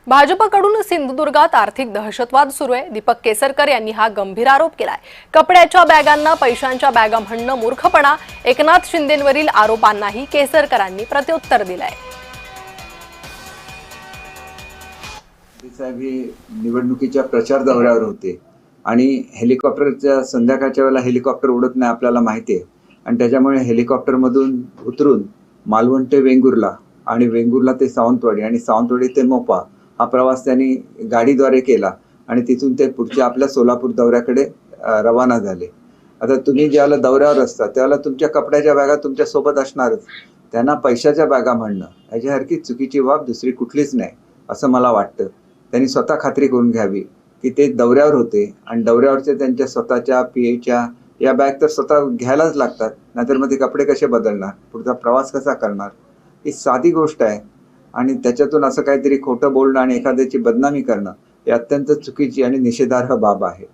भाजपकडून सिंधुदुर्गात आर्थिक दहशतवाद सुरू आहे। दीपक केसरकर यांनी हा गंभीर आरोप केलाय। कपड्याच्या बॅगांना पैशांच्या बॅगा म्हणणं मूर्खपणा। एकनाथ शिंदेंवरील आरोपांनाही केसरकरांनी प्रत्युत्तर दिलंय। साहेब हे निवडणुकीच्या प्रचार दौऱ्यावर होते आणि हेलिकॉप्टरच्या संध्याकाळच्या वेळेला हेलिकॉप्टर उडत नाही आपल्याला माहिती आहे, आणि त्याच्यामुळे हेलिकॉप्टरमधून उतरून मालवण ते वेंगुर्ला आणि वेंगुर्ला ते सावंतवाडी आणि सावंतवाडी ते मोपा हा प्रवास त्यांनी गाडीद्वारे केला आणि तिथून ते पुढच्या आपल्या सोलापूर दौऱ्याकडे रवाना झाले। आता तुम्ही ज्यावेळेला दौऱ्यावर असता त्यावेळेला तुमच्या कपड्याच्या बॅगा तुमच्या सोबत असणारच, त्यांना पैशाच्या बॅगा म्हणणं याच्यासारखी चुकीची बाब दुसरी कुठलीच नाही असं मला वाटतं। त्यांनी स्वतः खात्री करून घ्यावी की ते दौऱ्यावर होते आणि दौऱ्यावरचे त्यांच्या स्वतःच्या पीएच्या या बॅग तर स्वतः घ्यायलाच लागतात, नाहीतर मग ते कपडे कसे बदलणार, पुढचा प्रवास कसा करणार। ही साधी गोष्ट आहे आणि त्याच्यातून असं काहीतरी खोटं बोलणं आणि एखाद्याची बदनामी करणं ही अत्यंत चुकीची आणि निषेधार्ह बाब आहे।